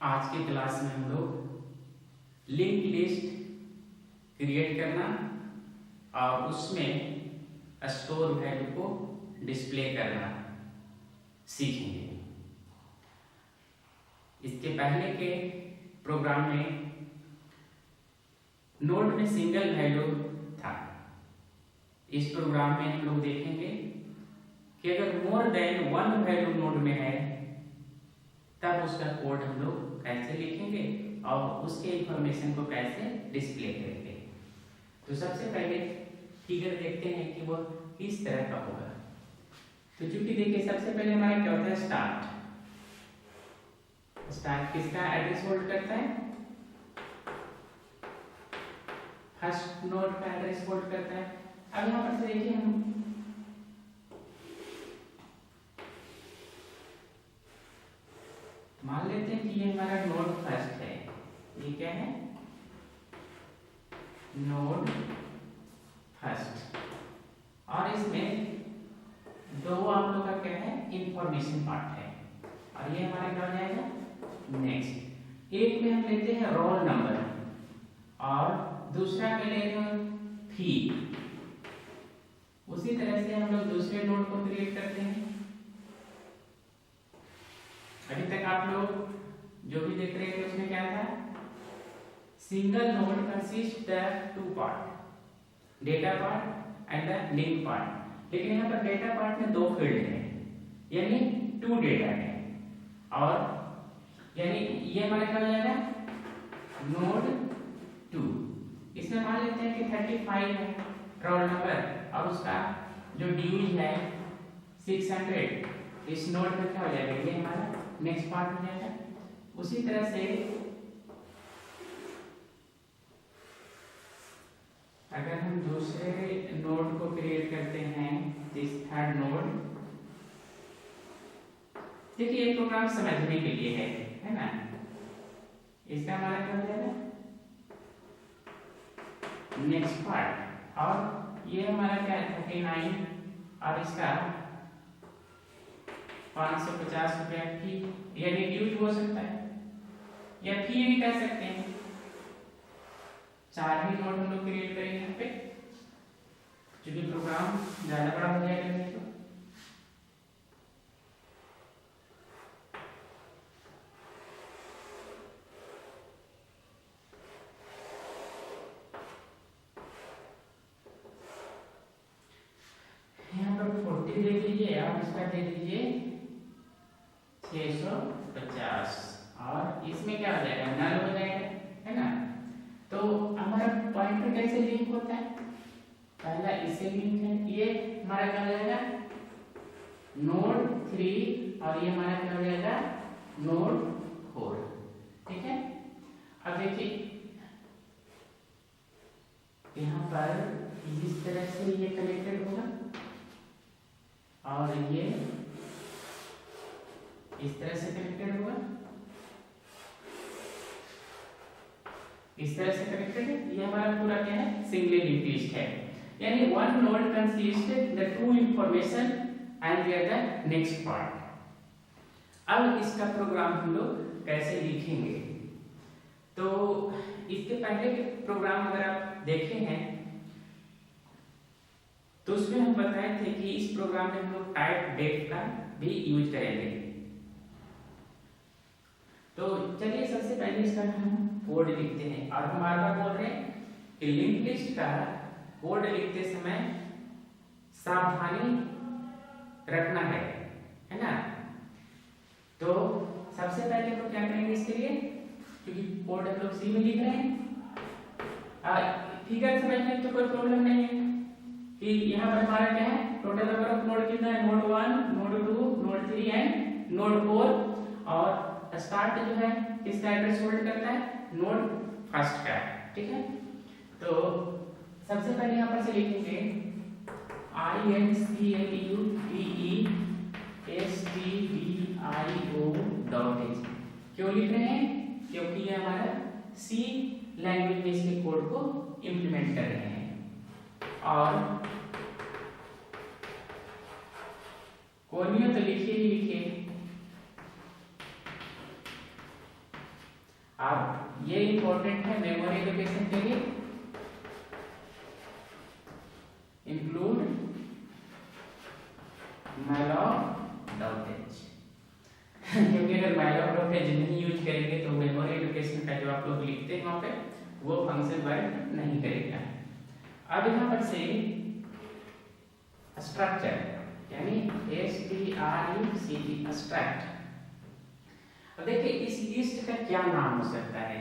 आज की क्लास में हम लोग लिंक लिस्ट क्रिएट करना और उसमें स्टोर वैल्यू को डिस्प्ले करना सीखेंगे। इसके पहले के प्रोग्राम में नोड में सिंगल वैल्यू था। इस प्रोग्राम में हम लोग देखेंगे कि अगर मोर देन वन वैल्यू नोड में है तब उसका कोड हम लोग कैसे लिखेंगे और उसके इंफॉर्मेशन को कैसे डिस्प्ले करेंगे। तो सबसे पहले फिगर देखते हैं कि वह किस तरह का होगा। तो चूंकि देखिए सबसे पहले हमारा क्या होता है, स्टार्ट किसका एड्रेस होल्ड करता है, फर्स्ट नोड का एड्रेस होल्ड करता है। अब यहाँ पर से देखिए हम मान लेते हैं कि ये हमारा नोड फर्स्ट है। ये क्या है, नोड फर्स्ट, और इसमें दो आप लोग का क्या है, इंफॉर्मेशन पार्ट है और ये हमारा क्या हो जाएगा, नेक्स्ट। एक में हम लेते हैं रोल नंबर और दूसरा में लेते हैं फी। उसी तरह से हम लोग दूसरे नोड को क्रिएट करते हैं। अभी तक आप लोग जो भी देख रहे थे उसमें क्या था, single node consist the two part, data part and the link part. लेकिन यहाँ पर डेटा पार्ट में दो फील्ड है, यानी टू डेटा है, और यानी ये हमारा क्या हो जाएगा, नोड 2। इसमें मान लेते हैं कि 35 है रोल नंबर और उसका जो ड्यूज है 600। इस नोड में क्या हो जाएगा, ये हमारा नेक्स्ट पार्ट हो जाएगा। उसी तरह से अगर हम दूसरे नोड को क्रिएट करते हैं, दिस थर्ड नोड, देखिए ये प्रोग्राम समझने के लिए है ना। इसका हमारा क्या हो जाएगा, नेक्स्ट पार्ट, और ये हमारा क्या है 39 और इसका 550 रुपया फी, यानी ड्यूज हो सकता है या फी भी कह सकते हैं। 4 ही नोड हम लोग क्रिएट करेंगे यहाँ पे, क्योंकि प्रोग्राम ज्यादा बड़ा हो जाएगा नहीं तो। यहाँ पर 40 दे दीजिए और इसका दे दीजिए 650, और इसमें क्या हो जाएगा, नल हो जाएगा, है ना। तो हमारा पॉइंटर कैसे लिंक होता है, पहला इससे लिंक है, ये हमारा क्या हो जाएगा, नोड 3, और ये हमारा क्या हो जाएगा, नोड 4। ठीक है। अब देखिए यहाँ पर इस तरह से ये कनेक्टेड होगा और ये इस तरह से कनेक्टेड होगा, इस तरह से कनेक्टेड है। ये हमारा पूरा क्या है, सिंगली लिंक्ड लिस्ट है, यानी one node consist the two information and the other next part. अब इसका प्रोग्राम हम लोग कैसे लिखेंगे, तो इसके पहले के प्रोग्राम अगर आप देखे हैं तो उसमें हम बताए थे कि इस प्रोग्राम में हम लोग टाइप डेट का भी यूज करेंगे। तो चलिए सबसे पहले इसका हम कोड लिखते हैं, और हम बार बार बोल रहे हैं कि लिंक लिस्ट का कोड लिखते समय सावधानी रखना है ना। तो सबसे पहले तो क्या करेंगे इसके लिए, क्योंकि कोड हम लोग सी में लिख रहे हैं, फिगर समझने में तो कोई प्रॉब्लम नहीं है कि यहाँ पर हमारा क्या है, टोटल नंबर ऑफ नोड कितना है, node 1, node 2, node 3 and node 4, और स्टार्ट जो है किसका एड्रेस होल्ड करता है, नोड फर्स्ट का। ठीक है। तो सबसे पहले यहाँ पर से लिखेंगे incluestdio.h। क्यों लिख रहे हैं, क्योंकि ये हमारा सी लैंग्वेज में इसके कोड को इंप्लीमेंट कर रहे हैं। और कोनियो तो लिखिए ही लिखिए, ये इंपॉर्टेंट है मेमोरी लोकेशन के लिए। इंक्लूड malloc.h क्योंकि अगर malloc.h नहीं यूज करेंगे तो मेमोरी लोकेशन का जो आप लोग लिखते हैं वहां पे वो फंक्शन वर्क नहीं करेगा। अब यहाँ पर से स्ट्रक्चर यानी struct स्ट्रक्ट। अब देखिए इस लिस्ट का क्या नाम हो सकता है।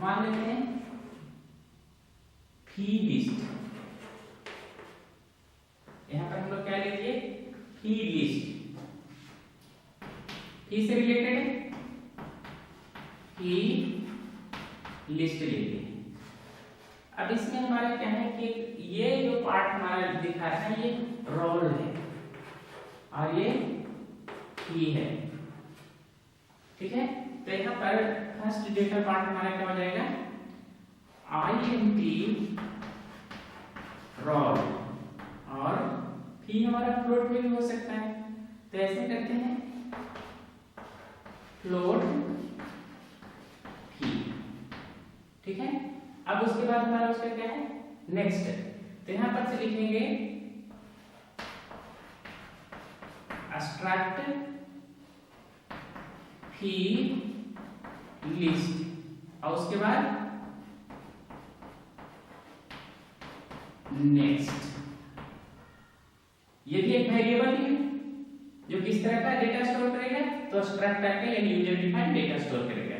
मान लेते हैं फी लिस्ट। यहां पर हम लोग क्या लेंगे, फी लिस्ट। फी से रिलेटेड है, फी लिस्ट लेंगे। अब इसमें हमारा क्या है कि ये जो पार्ट हमारा दिखा रहा है ये रोल है और ये फी है, ठीक है। तो यहाँ पर फर्स्ट डेटा पार्ट हमारा क्या हो जाएगा, int रोल, और फी हमारा फ्लोट में भी हो सकता है। तो ऐसे करते हैं फ्लोट फी, ठीक है। अब उसके बाद हमारा उसका क्या है नेक्स्ट। तो यहां पर से लिखेंगे स्ट्रक्ट फी लिस्ट और उसके बाद नेक्स्ट। ये भी एक वेरिएबल है जो किस तरह का डेटा स्टोर करेगा, तो स्ट्रक्ट टाइप का यानी यूजर डिफाइंड डेटा स्टोर करेगा।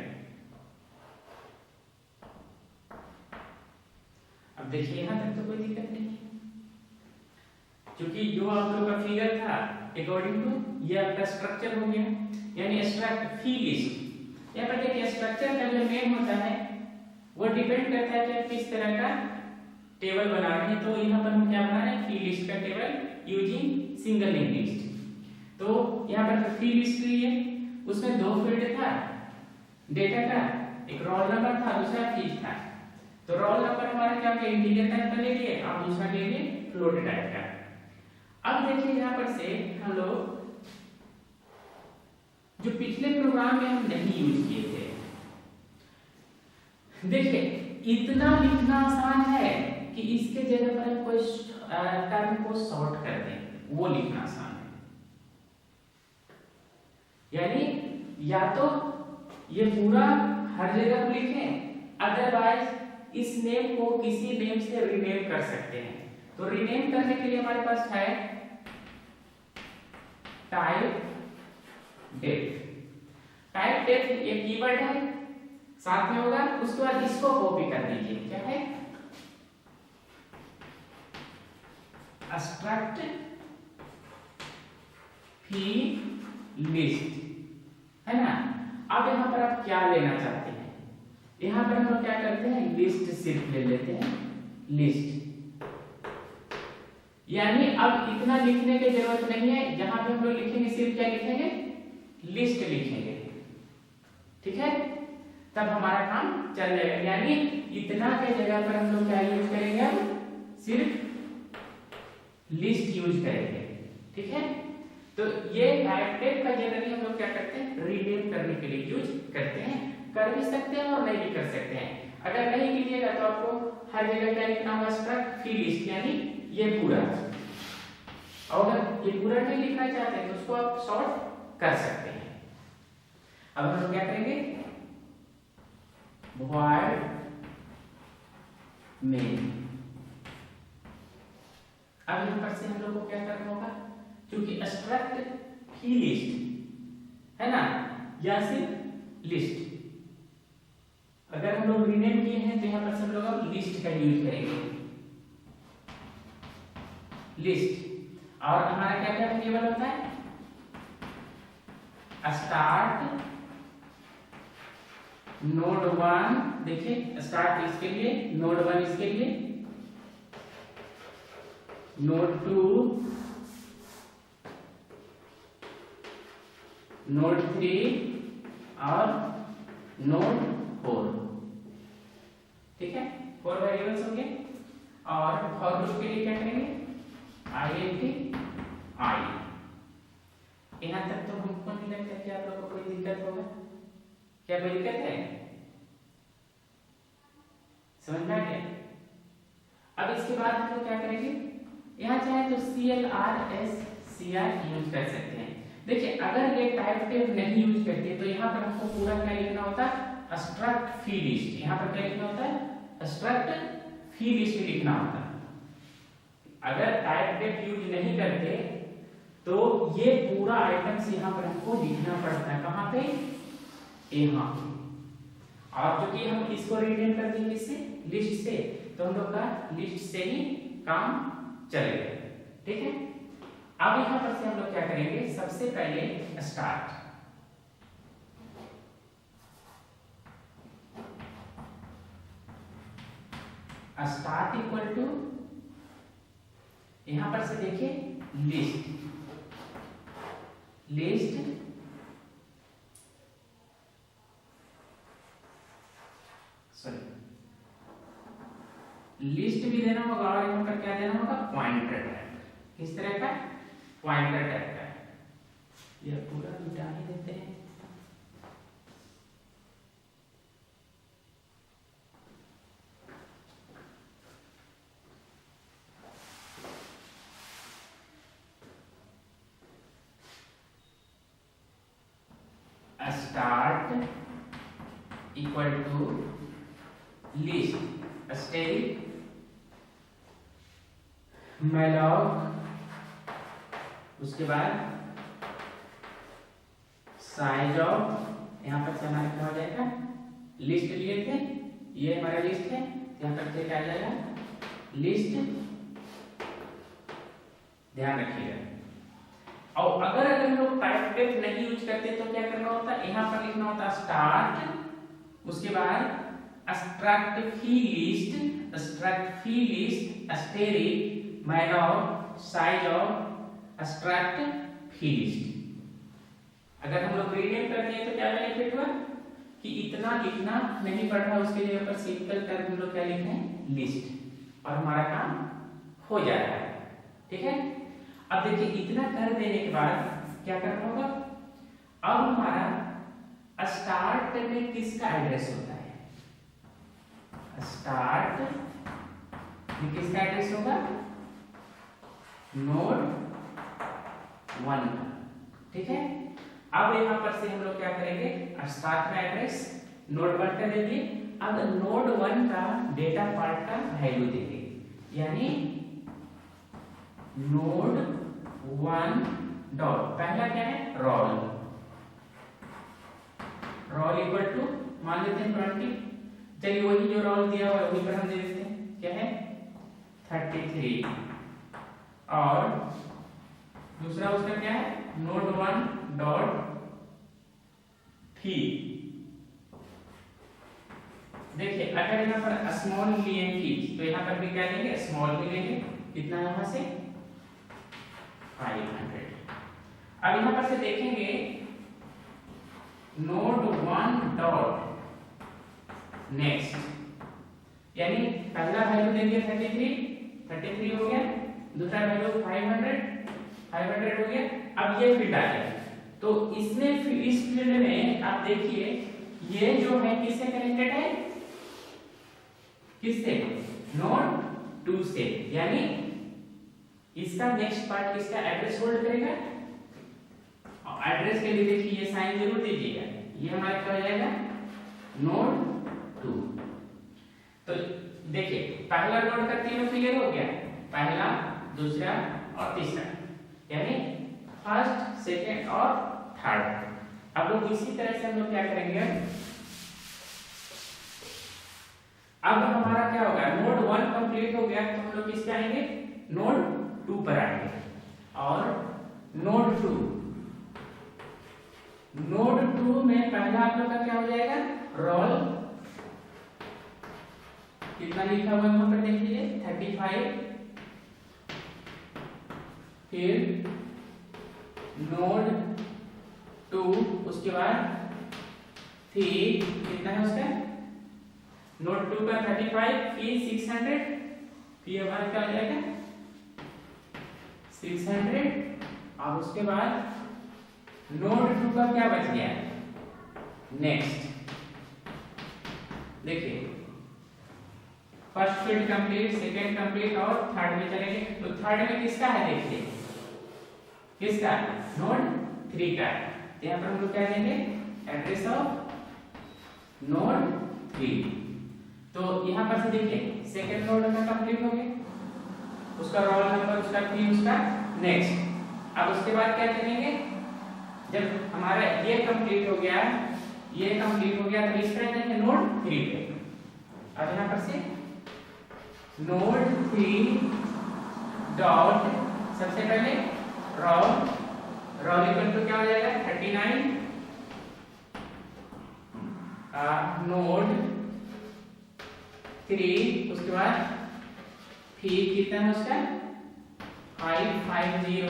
अब देखिए यहां तक तो कोई दिक्कत नहीं है, क्योंकि जो आप लोग का फिगर था अकॉर्डिंग टू ये आपका स्ट्रक्चर हो गया, यानी स्ट्रक्ट फी लिस्ट। यहाँ पर देखिए स्ट्रक्चर का जो नेम होता है वो डिपेंड करता है कि आप किस तरह का टेबल बना रहे हैं। तो यहाँ पर हम क्या बना रहे हैं, फी लिस्ट का table using single link list. तो यहाँ पर फी लिस्ट लिए उसमें दो फील्ड था डेटा का, एक रोल नंबर था, दूसरा फीस था। तो रोल नंबर हमारा क्या हो गया, इंटीजर टाइप का ले लिए, और दूसरा ले लिए फ्लोट टाइप का। अब देखिए यहाँ पर से हम लोग जो पिछले प्रोग्राम में हम नहीं यूज किए थे, देखिए इतना लिखना आसान है कि इसके जगह पर हम कोई टर्म को शॉर्ट कर दें, वो लिखना आसान है। यानी या तो ये पूरा हर जगह को लिखें, अदरवाइज इस नेम को किसी नेम से रीनेम कर सकते हैं। तो रीनेम करने के लिए हमारे पास है टाइप डेफ। टाइप डेफ ये कीवर्ड है, साथ में होगा, उसके बाद इसको कॉपी कर दीजिए। क्या है, स्ट्रक्ट फी लिस्ट, है ना। अब यहां पर आप क्या लेना चाहते हैं, यहां पर हम लोग क्या करते हैं, लिस्ट सिर्फ ले लेते हैं, लिस्ट। यानी अब इतना लिखने की जरूरत नहीं है, जहां पे हम लोग लिखेंगे सिर्फ क्या लिखेंगे, लिस्ट लिखेंगे, ठीक है। तब हमारा काम चल जाएगा। यानी इतना के जगह पर हम लोग क्या यूज करेंगे, सिर्फ लिस्ट यूज करेंगे, ठीक है। तो ये टाइप डेफ का जनरली हम लोग क्या करते हैं, रीनेम करने के लिए यूज करते हैं। कर भी सकते हैं और नहीं भी कर सकते हैं। अगर नहीं कीजिएगा तो आपको हर जगह क्या लिखना होगा, स्ट्रक्ट फी लिस्ट, यानी ये पूरा। और अगर ये पूरा नहीं लिखना चाहते हैं तो उसको आप शॉर्ट कर सकते हैं। अब हम लोग क्या करेंगे, void main। अब यहां पर से हम लोग को क्या करना होगा, क्योंकि स्ट्रक्ट फी लिस्ट है ना, या सिर्फ लिस्ट। अगर हम लोग रीनेम किए हैं तो यहां पर से हम लोग अब लिस्ट का यूज करेंगे, लिस्ट। और हमारा क्या क्या वेरिएबल होता है, स्टार्ट नोड 1, देखिए स्टार्ट इसके लिए, नोड 1 इसके लिए, नोड 2, नोड 3 और नोड 4, ठीक है। 4 वेरिएबल्स होंगे। और फॉर लूप के लिए क्या करेंगे, int I। यहां तक तो हमको नहीं लगता कि आप लोगों को कोई दिक्कत होगा। क्या कोई दिक्कत है? समझ में आ गया? अब इसके बाद हम लोग क्या करेंगे, यहाँ चाहे तो CLRSCR यूज कर सकते हैं। देखिए अगर ये टाइप टेप नहीं यूज करते तो यहाँ पर हमको पूरा क्या लिखना होता है, स्ट्रक्ट फी लिस्ट। यहाँ पर क्या लिखना होता है, स्ट्रक्ट फी लिस्ट लिखना होता है। अगर टाइप टेप यूज नहीं करते तो ये पूरा आइटम्स यहाँ पर हमको लिखना पड़ता है। कहाँ पे? यहाँ। और क्योंकि हम इसको रीनेम कर देंगे इससे, लिस्ट से, तो हम लोग का लिस्ट से ही काम चलेगा। ठीक है, अब यहाँ पर से हम लोग क्या करेंगे, सबसे पहले स्टार्ट। स्टार्ट इक्वल टू, यहां पर से देखिए लिस्ट, लिस्ट लिस्ट भी देना होगा और यहाँ पर क्या देना होगा, पॉइंटर टाइप। किस तरह का? पॉइंटर टाइप का। यह पूरा मिटा ही देते हैं। Start equal to list asterisk malloc, उसके बाद साइज ऑफ, यहाँ पर से हमारा क्या हो जाएगा, लिस्ट लिए थे, ये हमारा लिस्ट है, यहाँ पर से क्या आ जाएगा, लिस्ट। ध्यान रखिएगा। और अगर हम लोग टाइप टेप नहीं यूज करते तो क्या करना होता है, यहाँ पर लिखना होता है स्टार्ट, उसके बाद struct free list, struct free list asterisk malloc size of struct free list. अगर हम लोग रीनेम करते हैं तो क्या बेनिफिट हुआ कि इतना लिखना नहीं पड़ रहा, उसके जगह पर सिंपल कर हम लोग क्या लिख रहे हैं, लिस्ट, और हमारा काम हो जा रहा है। ठीक है, अब देखिए इतना कर देने के बाद क्या करना होगा, अब हमारा स्टार्ट में किसका एड्रेस होता है, स्टार्ट में किसका एड्रेस होगा, नोड 1 का। ठीक है, अब यहां पर से हम लोग क्या करेंगे, स्टार्ट में एड्रेस नोड 1 का दे दिए। अब नोड 1 का डेटा पार्ट का वैल्यू देंगे, यानी नोड 1 डॉट, पहला क्या है, रोल, रोल इक्वल टू मान लेते हैं 20। चलिए वही जो रोल दिया हुआ है वही पर हम दे देते हैं, क्या है 33। और दूसरा उसका क्या है, नोड 1 डॉट थी। देखिए अगर यहाँ पर स्मॉल लिए की तो यहाँ पर भी क्या लेंगे, स्मॉल भी लेंगे। कितना यहाँ से 500। अब यहाँ पर से देखेंगे नोड 1 डॉट नेक्स्ट, यानी पहला वैल्यू देंगे 33 हो गया, दूसरा वैल्यू 500 हो गया। अब ये फील्ड आ गया, तो इसमें इस फील्ड में आप देखिए ये जो है किससे कनेक्टेड है, किससे, नोड 2 से, यानी इसका नेक्स्ट पार्ट किसका एड्रेस होल्ड करेगा। और एड्रेस के लिए देखिए ये साइन जरूर दीजिएगा, ये हमारा क्या हो जाएगा, नोड 2। तो देखिए पहला नोड का तीनों फिगर हो गया, पहला, दूसरा और तीसरा, यानी फर्स्ट, सेकंड और थर्ड। अब लोग इसी तरह से हम लोग क्या करेंगे, अब हमारा क्या होगा, नोड 1 कंप्लीट हो गया तो हम लोग किस पे आएंगे, नोड 2 पर आएंगे। और नोड 2 में पहला आप लोग का क्या हो जाएगा, रोल, कितना लिखा हुआ है वहां पर देख लीजिए 35। फिर नोड 2, उसके बाद 3, कितना है उसका, नोड 2 का 35, फिर 600, फिर हमारा क्या हो जाएगा 600। और उसके बाद नोड 2 का क्या बच गया, नेक्स्ट, देखिए first field complete, second complete और थर्ड में चलेंगे। तो थर्ड में किसका है देखिए, किसका, नोड 3 का है। तो यहाँ पर हम लोग क्या देंगे, एड्रेस ऑफ नोड 3। तो यहाँ पर से देखिए सेकंड नोड का कंप्लीट हो गया, उसका रोल नंबर, उसका पी, उसका नेक्स्ट। अब उसके बाद क्या करेंगे, जब हमारा ये कंप्लीट हो गया, ये कंप्लीट हो गया, तो इस तरह जाएंगे नोड 3 पे। अब यहाँ पर से नोड 3 डॉट सबसे पहले रोल इक्वल टू क्या हो जाएगा 39, नोड 3, उसके बाद फी कितना है उसका 550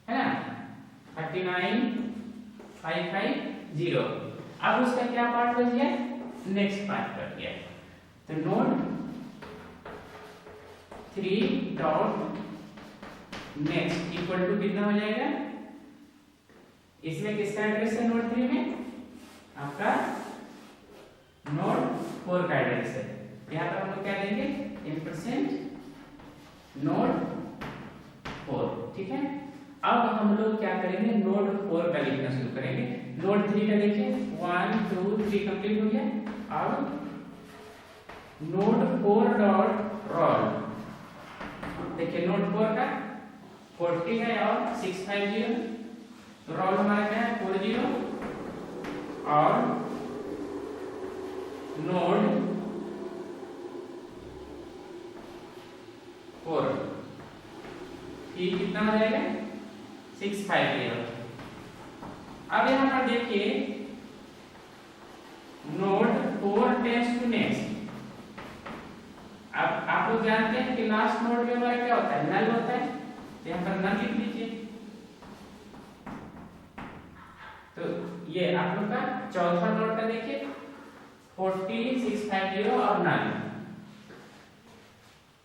है ना, 39550। अब उसका क्या पार्ट बच गया, नेक्स्ट पार्ट बच गया। तो node 3 dot next equal to कितना हो जाएगा, इसमें किसका एड्रेस है नोड 3 में, आपका नोड 4 का एड्रेस है। यहाँ पर हम लोग क्या देंगे, % नोड 4, ठीक है। अब हम लोग क्या करेंगे, नोड 4 का लिखना शुरू करेंगे। नोड 3 का देखिए 1 2 3 कंप्लीट हो गया। अब नोड 4 डॉट रोल, देखिए नोड 4 का 40 है और 650, तो रोल हमारा क्या है 40 और नोड 4 फी कितना हो जाएगा 650। अब यहाँ पर देखिए नोड 4 टेंड्स टू नेक्स्ट। अब आप लोग जानते हैं कि लास्ट नोड में हमारा क्या होता है, नल होता है, तो यहाँ पर नल लिख लीजिए। तो ये आप लोग का चौथा नोड का देखिए 40 650 और नल,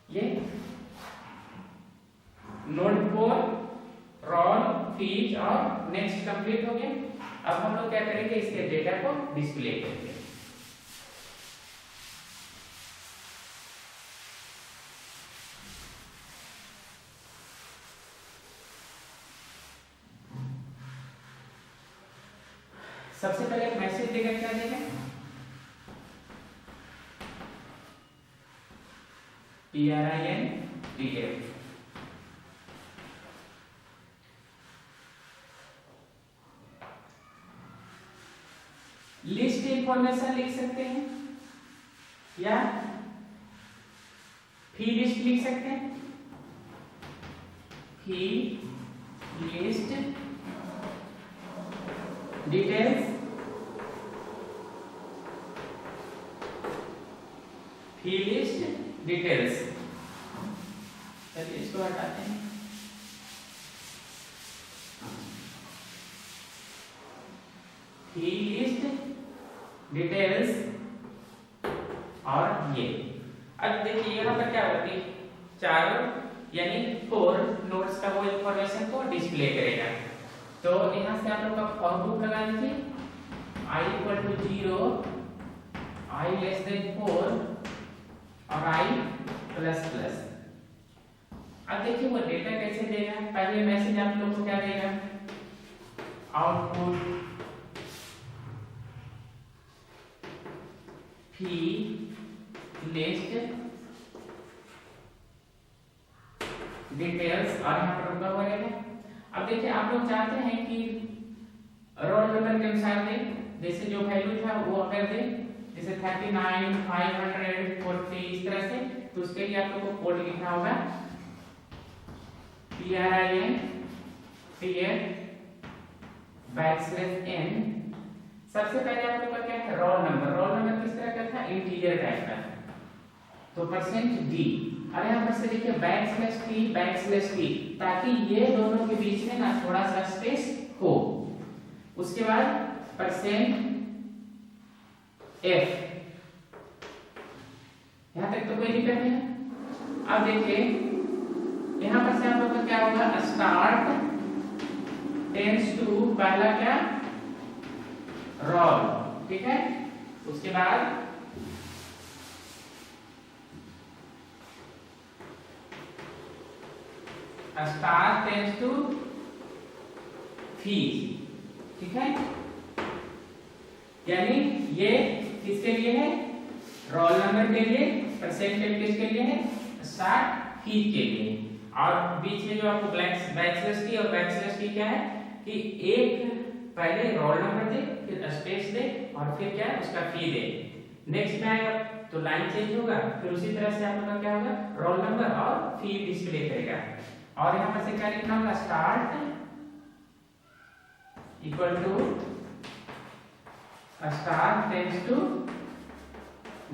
ये नोड 4 रोल फीज और नेक्स्ट कंप्लीट हो गया। अब हम लोग क्या करेंगे, इसके डेटा को डिस्प्ले करेंगे। सबसे पहले एक मैसेज देगा, क्या देगा, PRINTF। लिस्ट इंफॉर्मेशन लिख सकते हैं या फी लिस्ट लिख सकते हैं। फी लिस्ट डिटेल्स, फी लिस्ट डिटेल्स। चलिए इसको हटाते हैं। फी लिस्ट डिटेल्स और ये, अब देखिए यहाँ पर क्या होती है, चारों यानी 4 नोड्स का वो इंफॉर्मेशन को डिस्प्ले करेगा। तो यहाँ से आप लोग का फॉर लूप लगा लीजिए, i = 0, i <4 और i++। अब देखिए वो डेटा कैसे देगा, पहले मैसेज आप लोग को क्या देगा, आउटपुट फी लिस्ट डिटेल्स और यहाँ पर रुका हुआ रहेगा। अब देखिए आप लोग चाहते हैं कि रोल नंबर के अनुसार दे, जैसे जो वैल्यू था वो अगर दे, जैसे 39 540 इस तरह से, तो उसके लिए आप लोग को कोड लिखना होगा, PRINTF\n। सबसे पहले आप लोग का क्या है, रोल नंबर। रोल नंबर किस तरह का था, इंटीजर टाइप का, तो %d। और यहाँ पर से देखिए \t, ताकि ये दोनों के बीच में ना थोड़ा सा स्पेस हो। उसके बाद %f, यहाँ तक तो कोई दिक्कत नहीं है। अब देखिए यहाँ पर से आप लोग का क्या होगा, स्टार्ट टेंड्स टू पहला क्या, रोल, ठीक है। उसके बाद स्टार टेंड्स टू फीस, ठीक है। यानी ये किसके लिए है, रोल नंबर के लिए, परसेंटेज किसके लिए है, स्टार फीस के लिए। और बीच में जो आपको बैचलर्स की और बैचलर्स की क्या है कि एक पहले रोल नंबर दे, फिर स्पेस दे और फिर क्या है उसका फी दे। नेक्स्ट में आएगा तो लाइन चेंज होगा, फिर उसी तरह से आपका क्या होगा, रोल नंबर और फी डिस्प्ले करेगा। और यहाँ पर से क्या लिखना होगा, start equal to star tends to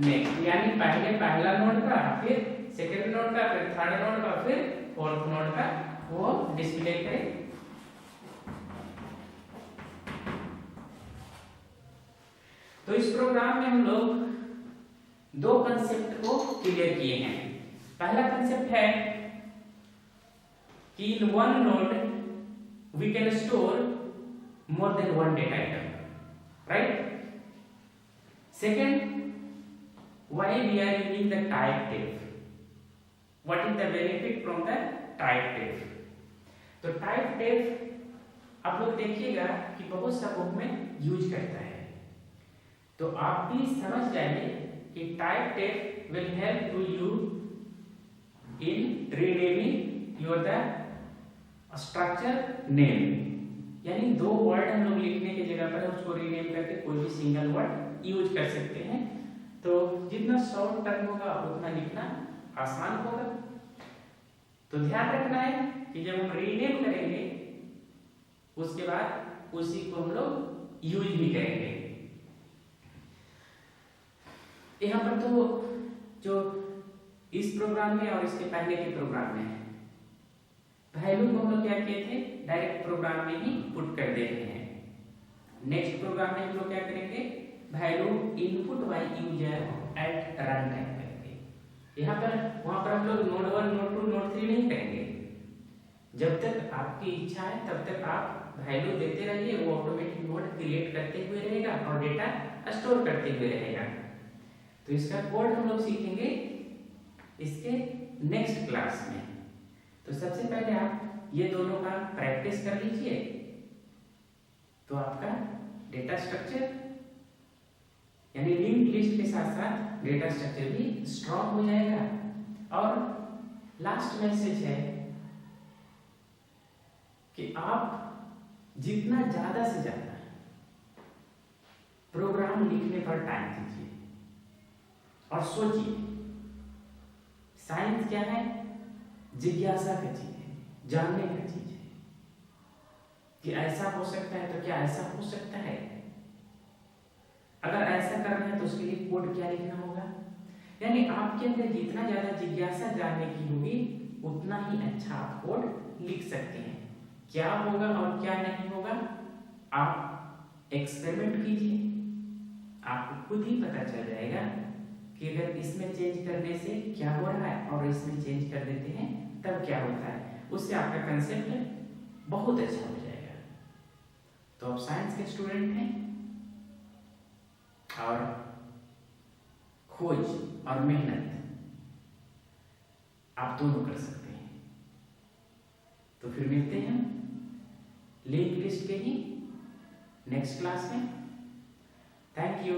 next, यानी पहले पहला नोड का, फिर सेकंड नोड का, फिर थर्ड नोड का, फिर फोर्थ नोड का वो डिस्प्ले करे। तो इस प्रोग्राम में हम लोग दो कंसेप्ट को क्लियर किए हैं। पहला कंसेप्ट है कि in one node we can store more than one data item, right. Second, why we are using the type diff, what is the benefit from the type diff। तो type diff आप लोग देखिएगा कि बहुत सा book में use करता है, तो आप भी समझ जाइए कि type diff will help to you in renaming your the structure name, यानी दो वर्ड हम लोग लिखने की जगह पर उसको रीनेम करके कोई भी सिंगल वर्ड यूज कर सकते हैं। तो जितना शॉर्ट टर्म होगा उतना लिखना आसान होगा। तो ध्यान रखना है कि जब हम रीनेम करेंगे उसके बाद उसी को हम लोग यूज भी करेंगे। यहाँ पर तो जो इस प्रोग्राम में और इसके पहले के प्रोग्राम में वैल्यू को हम लोग क्या किए थे, डायरेक्ट प्रोग्राम में ही पुट कर दे रहे हैं। नेक्स्ट प्रोग्राम में हम लोग क्या करेंगे, value input by user eight run time करेंगे। यहाँ पर वहां पर हम लोग नोड 1, नोड 2, नोड 3 नहीं करेंगे। जब तक आपकी इच्छा है तब तक आप वैल्यू देते रहिए, वो ऑटोमेटिक नोड क्रिएट करते हुए रहेगा और डेटा स्टोर करते हुए रहेगा। तो इसका कोड हम लोग सीखेंगे इसके नेक्स्ट क्लास में। तो सबसे पहले आप ये दोनों का प्रैक्टिस कर लीजिए, तो आपका डेटा स्ट्रक्चर यानी लिंक लिस्ट के साथ साथ डेटा स्ट्रक्चर भी स्ट्रॉन्ग हो जाएगा। और लास्ट मैसेज है कि आप जितना ज्यादा से ज्यादा प्रोग्राम लिखने पर टाइम दीजिए और सोचिए। साइंस क्या है, जिज्ञासा का चीज है, जानने का चीज है कि ऐसा हो सकता है तो क्या ऐसा हो सकता है। अगर ऐसा करना है तो उसके लिए कोड क्या लिखना होगा। यानी आपके अंदर जितना ज्यादा जिज्ञासा जानने की होगी उतना ही अच्छा आप कोड लिख सकते हैं। क्या होगा और क्या नहीं होगा आप एक्सपेरिमेंट कीजिए, आपको खुद ही पता चल जाएगा कि अगर इसमें चेंज करने से क्या हो रहा है और इसमें चेंज कर देते हैं तब क्या होता है। उससे आपका कंसेप्ट बहुत अच्छा हो जाएगा। तो आप साइंस के स्टूडेंट हैं और खोज और मेहनत आप दोनों कर सकते हैं। तो फिर मिलते हैं लिंक लिस्ट के ही नेक्स्ट क्लास में। Thank you.